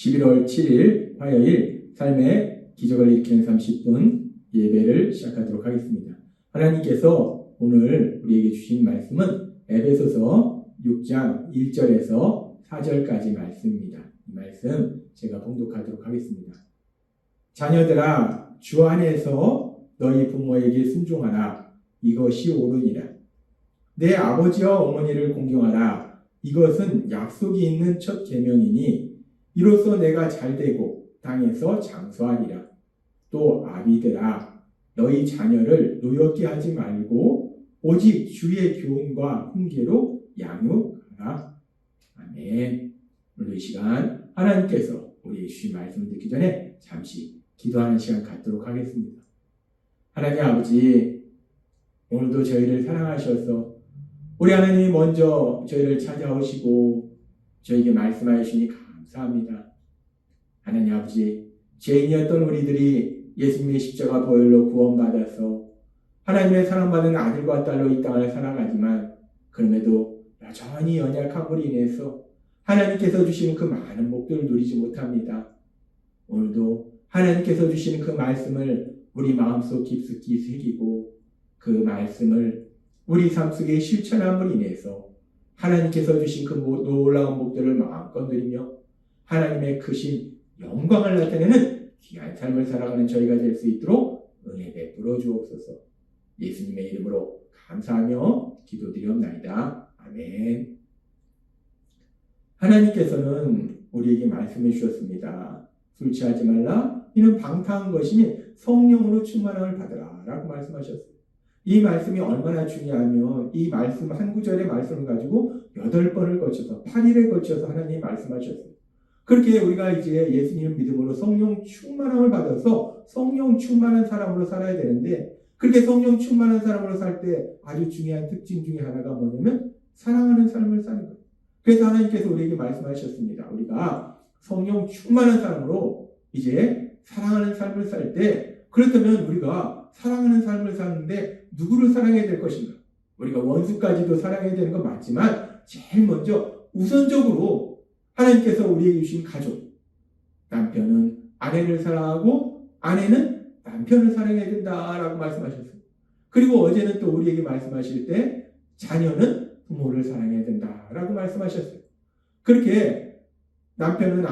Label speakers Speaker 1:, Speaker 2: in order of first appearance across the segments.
Speaker 1: 11월 7일 화요일 삶의 기적을 일으키는 30분 예배를 시작하도록 하겠습니다. 하나님께서 오늘 우리에게 주신 말씀은 에베소서 6장 1절에서 4절까지 말씀입니다. 이 말씀 제가 봉독하도록 하겠습니다. 자녀들아, 주 안에서 너희 부모에게 순종하라. 이것이 옳으니라. 내 아버지와 어머니를 공경하라. 이것은 약속이 있는 첫 계명이니 이로써 내가 잘되고 땅에서 장수하리라. 또 아비들아, 너희 자녀를 노엽게 하지 말고 오직 주의 교훈과 훈계로 양육하라. 아멘. 오늘 이 시간 하나님께서 우리의 주신 말씀을 듣기 전에 잠시 기도하는 시간 갖도록 하겠습니다. 하나님 아버지, 오늘도 저희를 사랑하셔서 우리 하나님이 먼저 저희를 찾아오시고 저에게 말씀하여 주시니 감사합니다. 하나님 아버지, 죄인이었던 우리들이 예수님의 십자가 보혈로 구원받아서 하나님의 사랑받은 아들과 딸로 이 땅을 살아가지만 그럼에도 여전히 연약함으로 인해서 하나님께서 주시는 그 많은 복들을 누리지 못합니다. 오늘도 하나님께서 주시는 그 말씀을 우리 마음속 깊숙이 새기고 그 말씀을 우리 삶 속에 실천함으로 인해서 하나님께서 주신 그 놀라운 복들을 마음껏 누리며 하나님의 크신 영광을 나타내는 귀한 삶을 살아가는 저희가 될 수 있도록 은혜 베풀어 주옵소서. 예수님의 이름으로 감사하며 기도드리옵나이다. 아멘. 하나님께서는 우리에게 말씀해 주셨습니다. 술 취하지 말라. 이는 방탕한 것이니 성령으로 충만함을 받으라 라고 말씀하셨어요. 이 말씀이 얼마나 중요하면 이 말씀 한 구절의 말씀을 가지고 8번을 거쳐서 8일에 거쳐서 하나님이 말씀하셨어요. 그렇게 우리가 이제 예수님 믿음으로 성령 충만함을 받아서 성령 충만한 사람으로 살아야 되는데, 그렇게 성령 충만한 사람으로 살 때 아주 중요한 특징 중에 하나가 뭐냐면 사랑하는 삶을 사는 거예요. 그래서 하나님께서 우리에게 말씀하셨습니다. 우리가 성령 충만한 사람으로 이제 사랑하는 삶을 살 때, 그렇다면 우리가 사랑하는 삶을 사는데 누구를 사랑해야 될 것인가? 우리가 원수까지도 사랑해야 되는 건 맞지만 제일 먼저 우선적으로 하나님께서 우리에게 주신 가족, 남편은 아내를 사랑하고 아내는 남편을 사랑해야 된다라고 말씀하셨어요. 그리고 어제는 또 우리에게 말씀하실 때 자녀는 부모를 사랑해야 된다라고 말씀하셨어요. 그렇게 남편은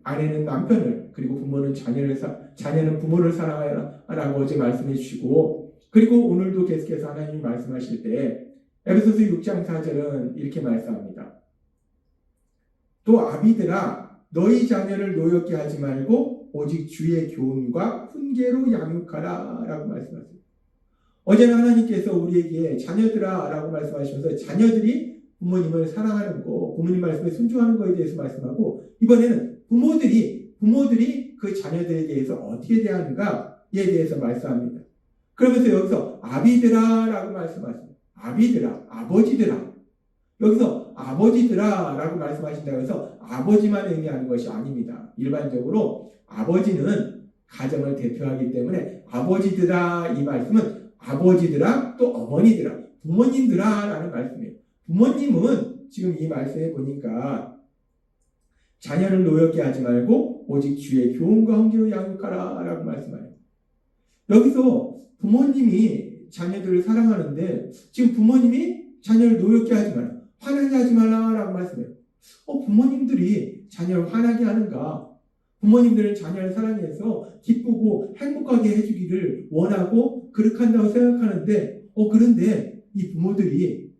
Speaker 1: 아내는 남편을, 그리고 부모는 자녀는 부모를 사랑하라고 어제 말씀해 주시고, 그리고 오늘도 계속해서 하나님이 말씀하실 때 에베소서 6장 4절은 이렇게 말씀합니다. 또 아비들아, 너희 자녀를 노엽게 하지 말고 오직 주의 교훈과 훈계로 양육하라 라고 말씀하세요. 어제는 하나님께서 우리에게 자녀들아 라고 말씀하시면서 자녀들이 부모님을 사랑하는 거, 부모님 말씀에 순종하는 거에 대해서 말씀하고, 이번에는 부모들이 그 자녀들에 대해서 어떻게 대하는가에 대해서 말씀합니다. 그러면서 여기서 아비들아 라고 말씀하십니다. 아비들아, 아버지들아. 여기서 아버지들아 라고 말씀하신다고 해서 아버지만 의미하는 것이 아닙니다. 일반적으로 아버지는 가정을 대표하기 때문에 아버지들아, 이 말씀은 아버지들아 또 어머니들아, 부모님들아 라는 말씀이에요. 부모님은 지금 이 말씀에 보니까 자녀를 노엽게 하지 말고 오직 주의 교훈과 훈계로 양육하라 라고 말씀하네요. 여기서 부모님이 자녀들을 사랑하는데 지금 부모님이 자녀를 노엽게 하지 말라, 화나게 하지 말라라고 말씀해요. 부모님들이 자녀를 화나게 하는가? 부모님들은 자녀를 사랑해서 기쁘고 행복하게 해주기를 원하고 그렇게 한다고 생각하는데, 그런데 이 부모들이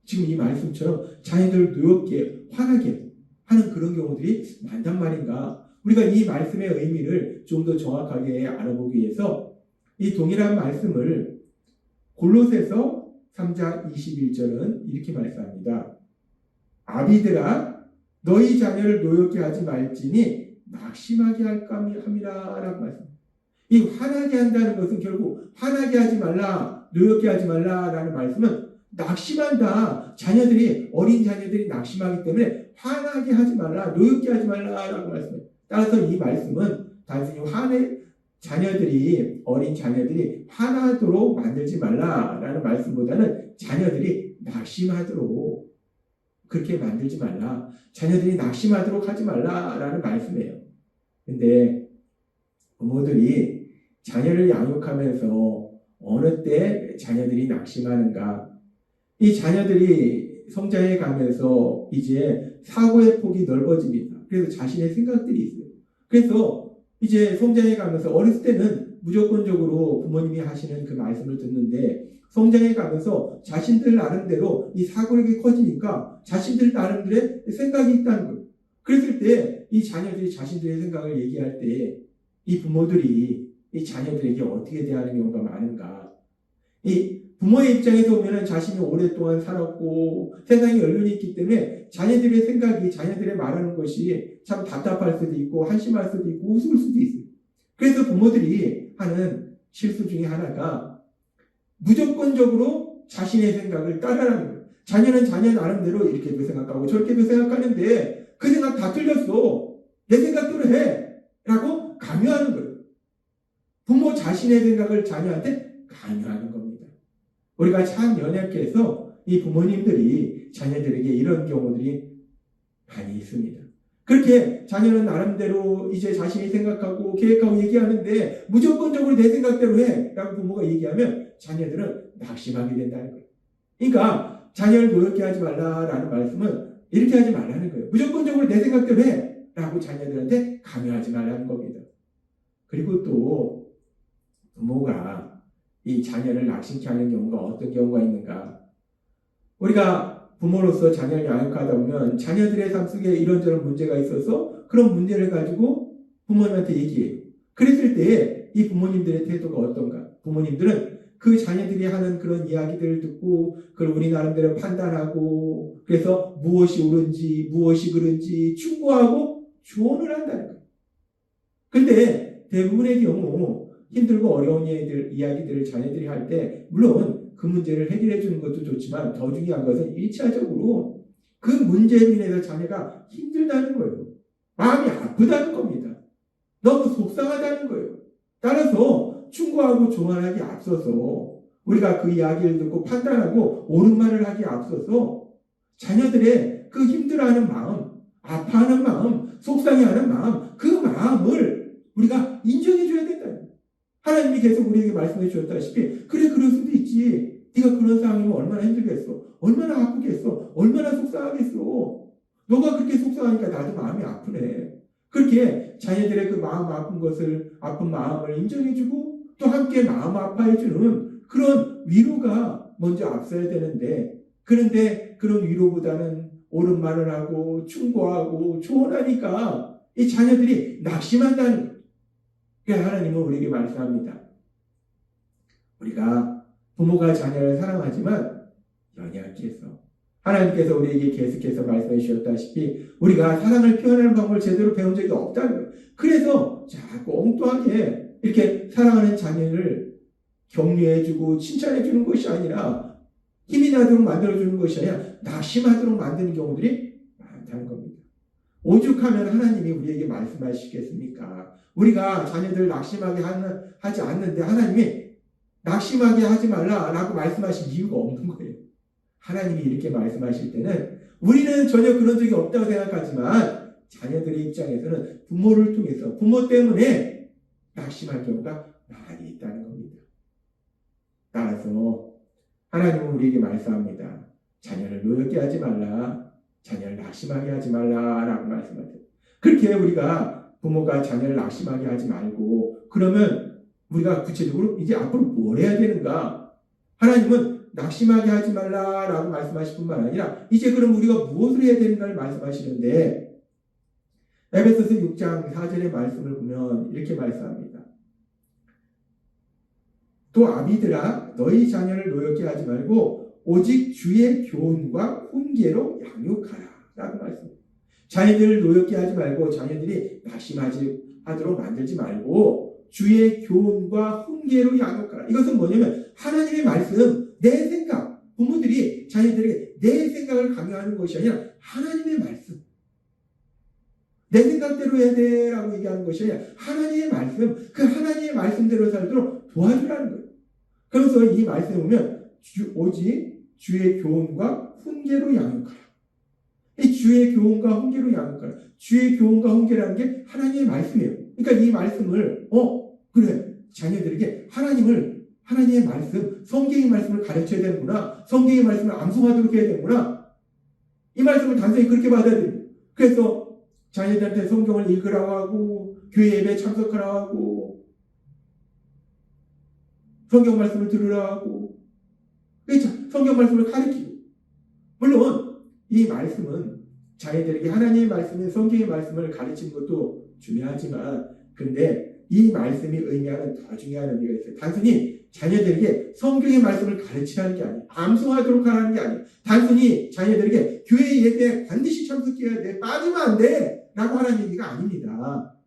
Speaker 1: 지금 이 말씀처럼 자녀들을 노엽게 화나게 하는 그런 경우들이 많단 말인가? 우리가 이 말씀의 의미를 좀 더 정확하게 알아보기 위해서 이 동일한 말씀을 골로새서 3장 21절은 이렇게 말씀합니다. 아비들아, 너희 자녀를 노엽게 하지 말지니 낙심하게 할까 함이라 라고 말씀합니다. 이 화나게 한다는 것은 결국 화나게 하지 말라, 노엽게 하지 말라 라는 말씀은 낙심한다. 어린 자녀들이 낙심하기 때문에 화나게 하지 말라, 노엽게 하지 말라 라고 말씀해요. 따라서 이 말씀은 단순히 어린 자녀들이 화나도록 만들지 말라라는 말씀보다는 자녀들이 낙심하도록 그렇게 만들지 말라. 자녀들이 낙심하도록 하지 말라라는 말씀이에요. 근데 부모들이 자녀를 양육하면서 어느 때 자녀들이 낙심하는가? 이 자녀들이 성장해 가면서 이제 사고의 폭이 넓어집니다. 그래서 자신의 생각들이 있어요. 그래서 이제 성장해 가면서 어렸을 때는 무조건적으로 부모님이 하시는 그 말씀을 듣는데 성장해 가면서 자신들 나름대로 이 사고력이 커지니까 자신들 나름대로의 생각이 있다는 거예요. 그랬을 때 이 자녀들이 자신들의 생각을 얘기할 때 이 부모들이 이 자녀들에게 어떻게 대하는 경우가 많은가? 이 부모의 입장에서 보면 자신이 오랫동안 살았고 세상에 연륜이 있기 때문에 자녀들의 생각이 자녀들의 말하는 것이 참 답답할 수도 있고 한심할 수도 있고 우스울 수도 있어요. 그래서 부모들이 하는 실수 중에 하나가 무조건적으로 자신의 생각을 따라하는 거예요. 자녀는 자녀 나름대로 이렇게도 생각하고 저렇게도 생각하는데 그 생각 다 틀렸어. 내 생각대로 해. 라고 강요하는 거예요. 부모 자신의 생각을 자녀한테 강요하는 겁니다. 우리가 참 연약해서 이 부모님들이 자녀들에게 이런 경우들이 많이 있습니다. 그렇게 자녀는 나름대로 이제 자신이 생각하고 계획하고 얘기하는데 무조건적으로 내 생각대로 해 라고 부모가 얘기하면 자녀들은 낙심하게 된다는 거예요. 그러니까 자녀를 노엽게 하지 말라라는 말씀은 이렇게 하지 말라는 거예요. 무조건적으로 내 생각대로 해 라고 자녀들한테 강요하지 말라는 겁니다. 그리고 또 부모가 이 자녀를 낙심케 하는 경우가 어떤 경우가 있는가? 우리가 부모로서 자녀를 양육하다 보면 자녀들의 삶 속에 이런저런 문제가 있어서 그런 문제를 가지고 부모님한테 얘기해요. 그랬을 때 이 부모님들의 태도가 어떤가? 부모님들은 그 자녀들이 하는 그런 이야기들을 듣고 그걸 우리 나름대로 판단하고 그래서 무엇이 옳은지 무엇이 그른지 충고하고 조언을 한다는 거예요. 근데 대부분의 경우 힘들고 어려운 이야기들을 자녀들이 할 때 물론 그 문제를 해결해 주는 것도 좋지만 더 중요한 것은 1차적으로 그 문제로 인해서 자녀가 힘들다는 거예요. 마음이 아프다는 겁니다. 너무 속상하다는 거예요. 따라서 충고하고 조언하기 앞서서 우리가 그 이야기를 듣고 판단하고 옳은 말을 하기에 앞서서 자녀들의 그 힘들어하는 마음, 아파하는 마음, 속상해하는 마음, 그 마음을 우리가 인정해 줘야 된다. 하나님이 계속 우리에게 말씀해 주셨다시피 그래 그럴 수도 있지. 네가 그런 상황이면 얼마나 힘들겠어. 얼마나 아프겠어. 얼마나 속상하겠어. 너가 그렇게 속상하니까 나도 마음이 아프네. 그렇게 자녀들의 그 마음 아픈 마음을 인정해주고 또 함께 마음 아파해주는 그런 위로가 먼저 앞서야 되는데 그런데 그런 위로보다는 옳은 말을 하고 충고하고 조언하니까 이 자녀들이 낙심한다는 거예요. 그러니까 하나님은 우리에게 말씀합니다. 우리가 부모가 자녀를 사랑하지만 연약해서 하나님께서 우리에게 계속해서 말씀해 주셨다시피 우리가 사랑을 표현하는 방법을 제대로 배운 적이 없다는 거예요. 그래서 자꾸 엉뚱하게 이렇게 사랑하는 자녀를 격려해주고 칭찬해주는 것이 아니라 힘이 나도록 만들어주는 것이 아니라 낙심하도록 만드는 경우들이 많다는 겁니다. 오죽하면 하나님이 우리에게 말씀하시겠습니까? 우리가 자녀들 낙심하게 하지 않는데 하나님이 낙심하게 하지 말라라고 말씀하신 이유가 없는 거예요. 하나님이 이렇게 말씀하실 때는 우리는 전혀 그런 적이 없다고 생각하지만 자녀들의 입장에서는 부모를 통해서 부모 때문에 낙심할 경우가 많이 있다는 겁니다. 따라서 하나님은 우리에게 말씀합니다. 자녀를 노엽게 하지 말라. 자녀를 낙심하게 하지 말라라고 말씀하세요. 그렇게 우리가 부모가 자녀를 낙심하게 하지 말고 그러면 우리가 구체적으로 이제 앞으로 뭘 해야 되는가? 하나님은 낙심하게 하지 말라라고 말씀하실 뿐만 아니라 이제 그럼 우리가 무엇을 해야 되는가를 말씀하시는데 에베소서 6장 4절의 말씀을 보면 이렇게 말씀합니다. 또 아비들아 너희 자녀를 노엽게 하지 말고 오직 주의 교훈과 훈계로 양육하라 라고 말씀합니다. 자녀들을 노엽게 하지 말고 자녀들이 낙심하도록 만들지 말고 주의 교훈과 훈계로 양육하라. 이것은 뭐냐면 하나님의 말씀, 내 생각, 부모들이 자녀들에게 내 생각을 강요하는 것이 아니라 하나님의 말씀. 내 생각대로 해야 돼 라고 얘기하는 것이 아니라 하나님의 말씀, 그 하나님의 말씀대로 살도록 도와주라는 거예요. 그래서 이 말씀에 보면 오직 주의 교훈과 훈계로 양육하라. 이 주의 교훈과 훈계로 양육하라. 주의 교훈과 훈계라는 게 하나님의 말씀이에요. 그러니까 이 말씀을 그래 자녀들에게 하나님의 말씀, 성경의 말씀을 가르쳐야 되는구나. 성경의 말씀을 암송하도록 해야 되는구나. 이 말씀을 단순히 그렇게 받아들여요. 그래서 자녀들한테 성경을 읽으라고 하고 교회 예배에 참석하라고 하고 성경 말씀을 들으라고 하고 성경 말씀을 가르치고 물론 이 말씀은 자녀들에게 하나님의 말씀인 성경의 말씀을 가르치는 것도 중요하지만 근데 이 말씀이 의미하는 더 중요한 의미가 있어요. 단순히 자녀들에게 성경의 말씀을 가르치라는 게 아니에요. 암송하도록 하라는 게 아니에요. 단순히 자녀들에게 교회 예배에 반드시 참석해야 돼. 빠지면 안 돼. 라고 하라는 얘기가 아닙니다.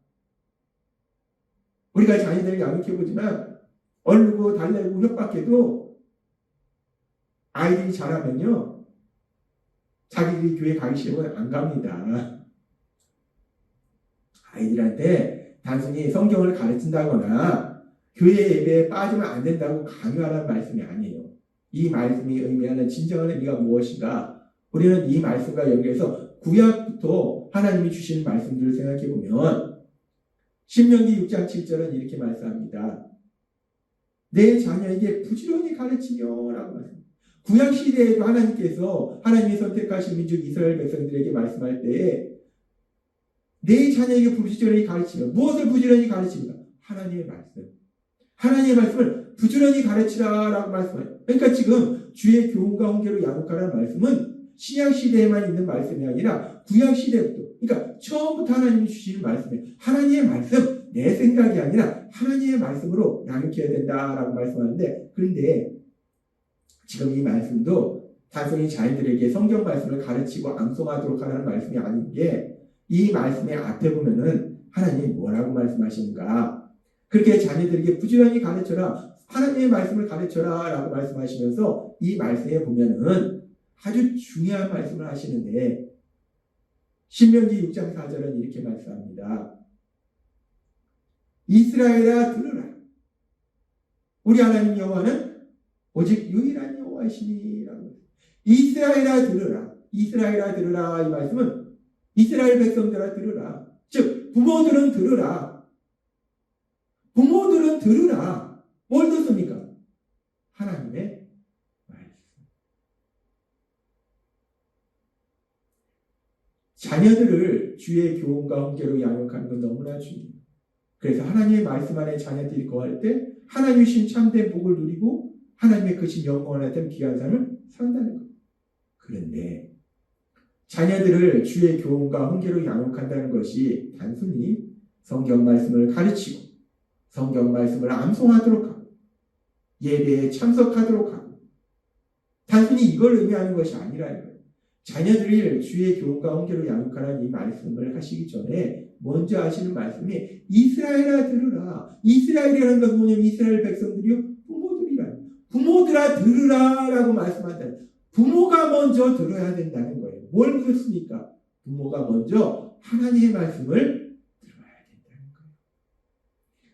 Speaker 1: 우리가 자녀들을 양육해보지만 얼르고 달래고 협박해도 아이들이 자라면요. 자기들이 교회 가기 싫으면 안 갑니다. 아이들한테 단순히 성경을 가르친다거나 교회 예배에 빠지면 안 된다고 강요하라는 말씀이 아니에요. 이 말씀이 의미하는 진정한 의미가 무엇인가? 우리는 이 말씀과 연결해서 구약부터 하나님이 주시는 말씀들을 생각해보면 신명기 6장 7절은 이렇게 말씀합니다. 내 자녀에게 부지런히 가르치며 라고 말씀합니다. 구약시대에도 하나님께서 하나님이 선택하신 민족 이스라엘 백성들에게 말씀할 때에 내 자녀에게 부지런히 가르치며 무엇을 부지런히 가르칩니까? 하나님의 말씀. 하나님의 말씀을 부지런히 가르치라 라고 말씀해요. 그러니까 지금 주의 교훈과 훈계로 양육하라는 말씀은 신약시대에만 있는 말씀이 아니라 구약시대부터 그러니까 처음부터 하나님이 주시는 말씀이에요. 하나님의 말씀, 내 생각이 아니라 하나님의 말씀으로 양육해야 된다라고 말씀하는데 그런데 지금 이 말씀도 단순히 자녀들에게 성경 말씀을 가르치고 암송하도록 하라는 말씀이 아닌 게 이 말씀의 앞에 보면은 하나님이 뭐라고 말씀하시는가 그렇게 자녀들에게 부지런히 가르쳐라 하나님의 말씀을 가르쳐라 라고 말씀하시면서 이 말씀에 보면은 아주 중요한 말씀을 하시는데 신명기 6장 4절은 이렇게 말씀합니다. 이스라엘아 들으라. 우리 하나님 여호와는 오직 유일한 여호와이시니라고. 이스라엘아 들으라. 이스라엘아 들으라. 이 말씀은 이스라엘 백성들아 들으라. 즉 부모들은 들으라. 부모들은 들으라. 뭘 듣습니까? 하나님의 말씀. 자녀들을 주의 교훈과 훈계로 양육하는 건 너무나 중요해요. 그래서 하나님의 말씀 안에 자녀들이 거할 때 하나님의 신 참된 복을 누리고 하나님의 크신 영원하던 귀한 삶을 산다는 것. 그런데 자녀들을 주의 교훈과 훈계로 양육한다는 것이 단순히 성경 말씀을 가르치고 성경 말씀을 암송하도록 하고 예배에 참석하도록 하고 단순히 이걸 의미하는 것이 아니라는 거예요. 자녀들을 주의 교훈과 훈계로 양육하라는 이 말씀을 하시기 전에 먼저 하시는 말씀이 이스라엘아 들으라. 이스라엘이라는 것은 뭐냐면 이스라엘 백성들이요 부모들이라. 부모들아 들으라 라고 말씀한다. 부모가 먼저 들어야 된다는 거예요. 뭘 듣습니까? 부모가 먼저 하나님의 말씀을 들어야 된다는 거예요.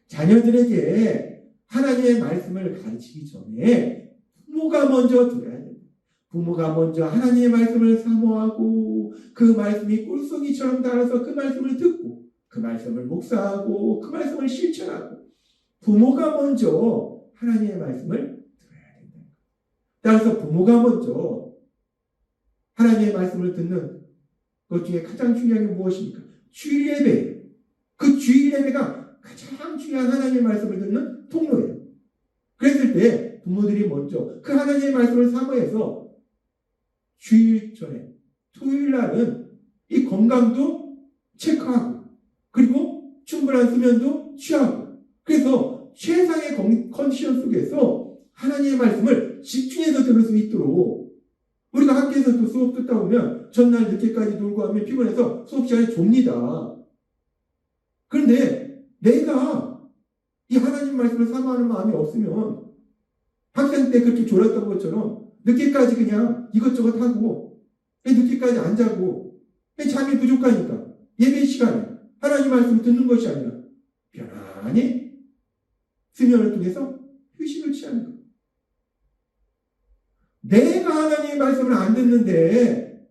Speaker 1: 자녀들에게 하나님의 말씀을 가르치기 전에 부모가 먼저 들어야 됩니다. 부모가 먼저 하나님의 말씀을 사모하고 그 말씀이 꿀송이처럼 닳아서 그 말씀을 듣고 그 말씀을 묵상하고 그 말씀을 실천하고 부모가 먼저 하나님의 말씀을 들어야 된다. 따라서 부모가 먼저 하나님의 말씀을 듣는 것 중에 가장 중요한 게 무엇입니까? 주일 예배. 그 주일 예배가 가장 중요한 하나님의 말씀을 듣는 통로예요. 그랬을 때 부모들이 먼저 그 하나님의 말씀을 사모해서 주일 전에 토요일 날은 이 건강도 체크하고 그리고 충분한 수면도 취하고 그래서 최상의 컨디션 속에서 하나님의 말씀을 집중해서 들을 수 있도록 우리가 학교에서도 수업 듣다 보면 전날 늦게까지 놀고 하면 피곤해서 수업 시간에 좁니다. 그런데 내가 이 하나님 말씀을 사모하는 마음이 없으면 학생 때 그렇게 졸았던 것처럼 늦게까지 그냥 이것저것 하고 늦게까지 안 자고 잠이 부족하니까 예배 시간에 하나님 말씀을 듣는 것이 아니라 편안히 수면을 통해서 휴식을 취하는 것. 내가 하나님의 말씀을 안 듣는데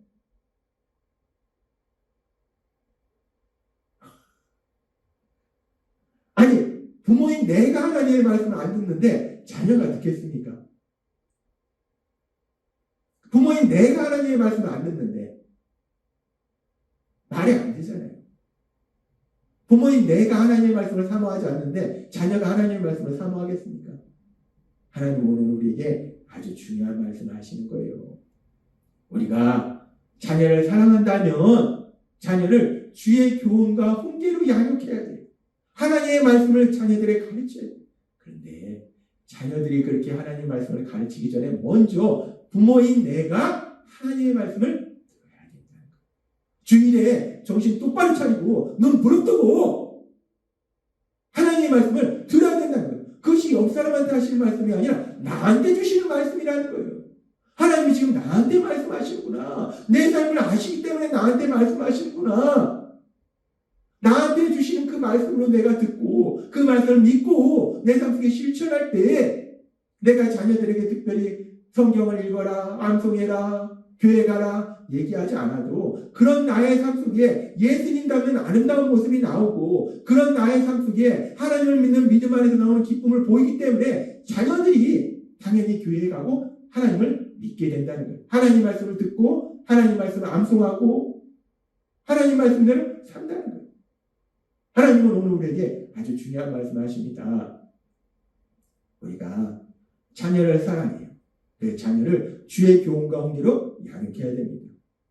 Speaker 1: 하나님의 말씀을 안 듣는데 자녀가 듣겠습니까? 부모인 내가 하나님의 말씀을 안 듣는데 말이 안 되잖아요. 부모인 내가 하나님의 말씀을 사모하지 않는데 자녀가 하나님의 말씀을 사모하겠습니까? 하나님 오늘 우리에게 아주 중요한 말씀을 하시는 거예요. 우리가 자녀를 사랑한다면 자녀를 주의 교훈과 훈계로 양육해야 돼요. 하나님의 말씀을 자녀들에게 가르쳐야 돼요. 그런데 자녀들이 그렇게 하나님의 말씀을 가르치기 전에 먼저 부모인 내가 하나님의 말씀을 들어야 된다는 거예요. 주일에 정신 똑바로 차리고 눈 부릅뜨고 하나님의 말씀을 들어야 된다는 거예요. 그것이 옆 사람한테 하시는 말씀이 아니라 나한테 주시는 말씀이라는 거예요. 하나님이 지금 나한테 말씀하시는구나. 내 삶을 아시기 때문에 나한테 말씀하시는구나. 나한테 주시는 그 말씀으로 내가 듣고 그 말씀을 믿고 내 삶 속에 실천할 때 내가 자녀들에게 특별히 성경을 읽어라, 암송해라, 교회 가라 얘기하지 않아도 그런 나의 삶 속에 예수님답는 아름다운 모습이 나오고 그런 나의 삶 속에 하나님을 믿는 믿음 안에서 나오는 기쁨을 보이기 때문에 자녀들이 당연히 교회에 가고 하나님을 믿게 된다는 거예요. 하나님 말씀을 듣고 하나님 말씀을 암송하고 하나님 말씀대로 산다는 거예요. 하나님은 오늘 우리에게 아주 중요한 말씀을 하십니다. 우리가 자녀를 사랑해요. 그 자녀를 주의 교훈과 훈계로 양육해야 됩니다.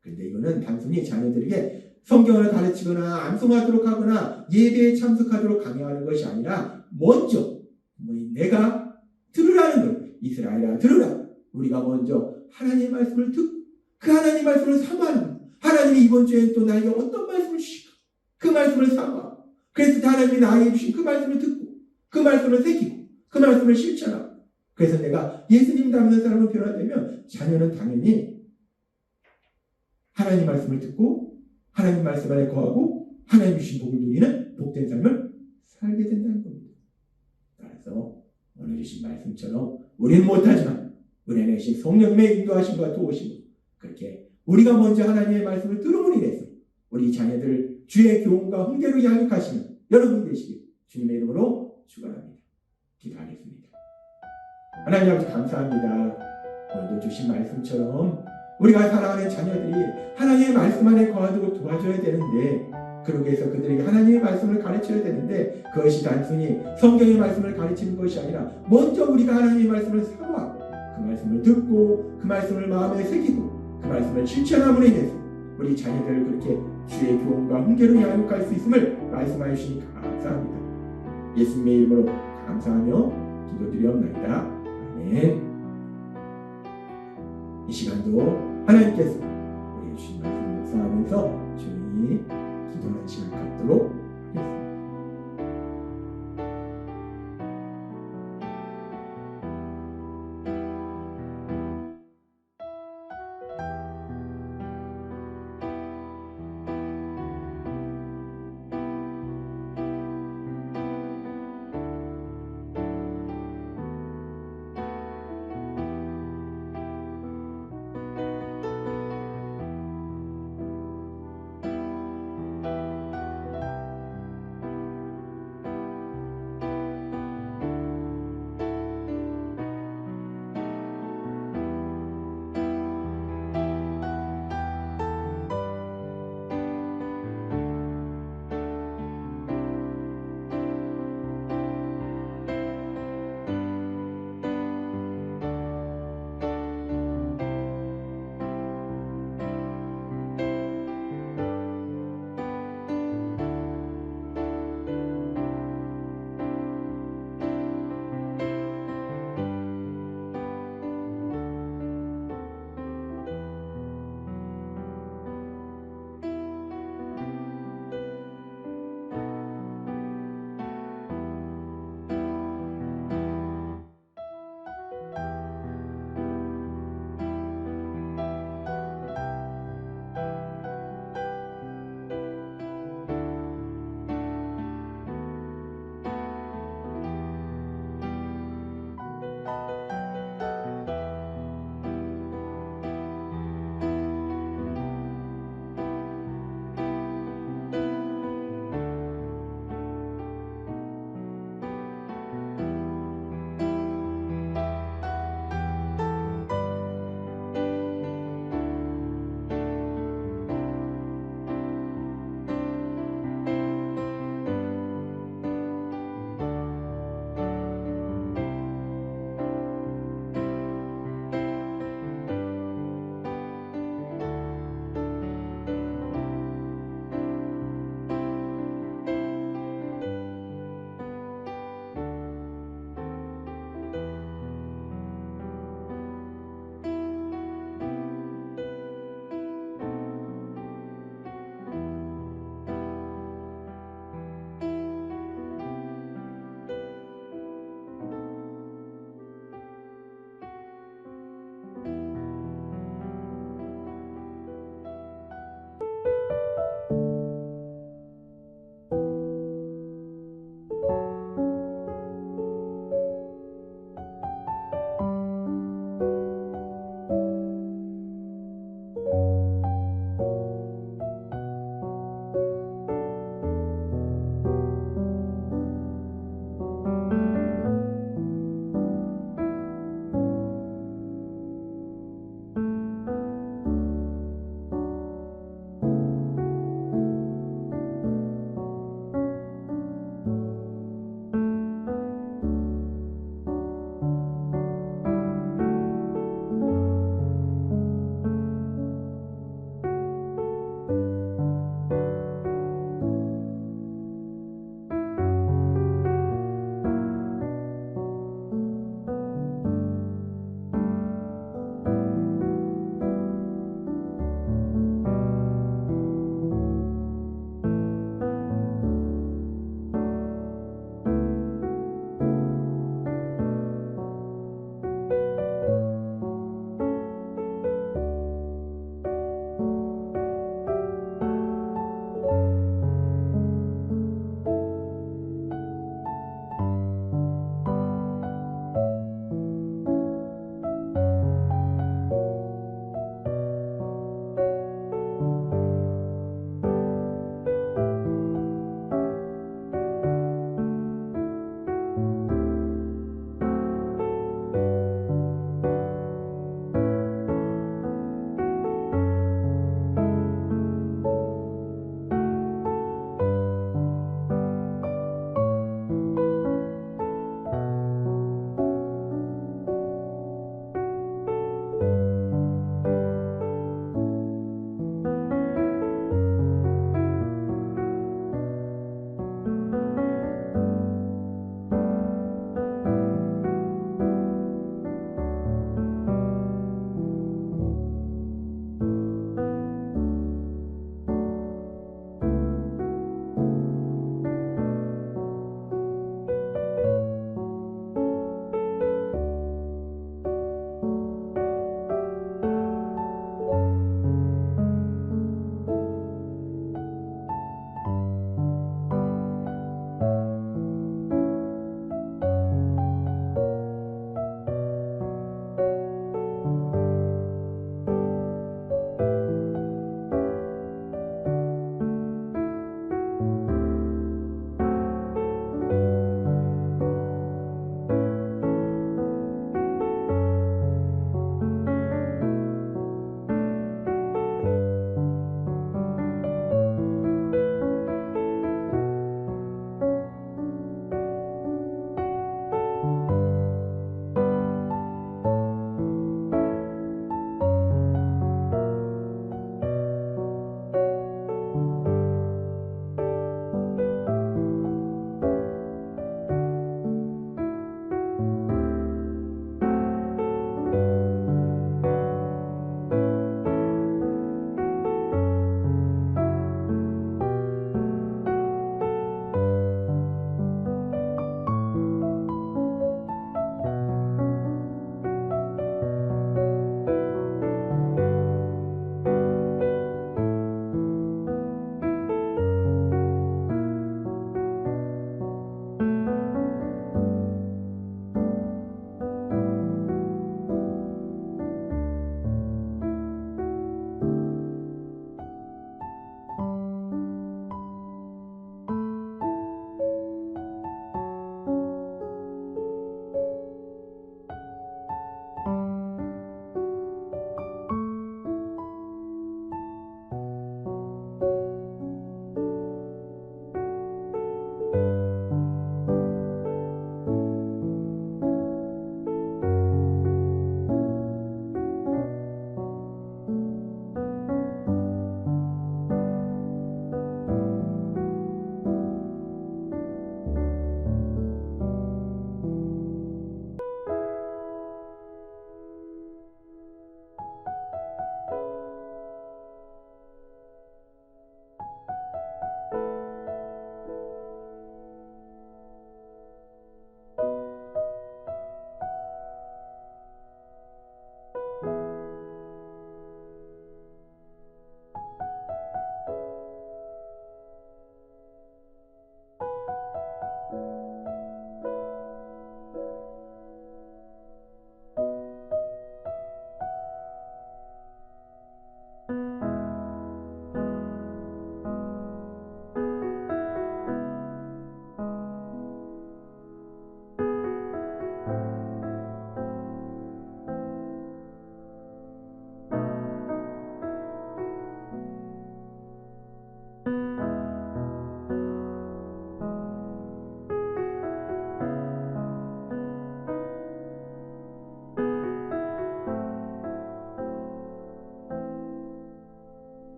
Speaker 1: 그런데 이거는 단순히 자녀들에게 성경을 가르치거나 암송하도록 하거나 예배에 참석하도록 강요하는 것이 아니라 먼저 내가 들으라는 거예요. 이스라엘아 들으라. 우리가 먼저 하나님의 말씀을 듣고 그 하나님의 말씀을 사모하는 거예요. 하나님이 이번 주에 또 나에게 어떤 말씀을 주실까? 그 말씀을 사모하고 그래서 하나님이 나에게 주신 그 말씀을 듣고 그 말씀을 새기고 그 말씀을 실천하고 그래서 내가 예수님 닮는 사람으로 변화되면 자녀는 당연히 하나님 말씀을 듣고 하나님 말씀 안에 거하고 하나님 주신 복을 누리는 복된 삶을 살게 된다는 겁니다. 따라서 오늘 주신 말씀처럼 우리는 못하지만 우리 안에 계신 성령님의 인도하심과 도우심으로 그렇게 우리가 먼저 하나님의 말씀을 들음으로 인해서 우리 자녀들을 주의 교훈과 훈계로 양육하시는 여러분 되시길 주님의 이름으로 축원합니다. 기도하겠습니다. 하나님 아버지 감사합니다. 오늘도 주신 말씀처럼 우리가 사랑하는 자녀들이 하나님의 말씀 안에 거하도록 도와줘야 되는데 그러기 위해서 그들에게 하나님의 말씀을 가르쳐야 되는데 그것이 단순히 성경의 말씀을 가르치는 것이 아니라 먼저 우리가 하나님의 말씀을 사모하고 그 말씀을 듣고 그 말씀을 마음에 새기고 그 말씀을 실천함으로 인해서 우리 자녀들을 그렇게 주의 교훈과 훈계로 양육할 수 있음을 말씀하여 주시니 감사합니다. 예수님의 이름으로 감사하며 기도드리옵나이다. 아멘. 이 시간도 하나님께서 우리 주신 말씀 묵상하면서 조용히 기도하는 시간 갖도록 하겠습니다.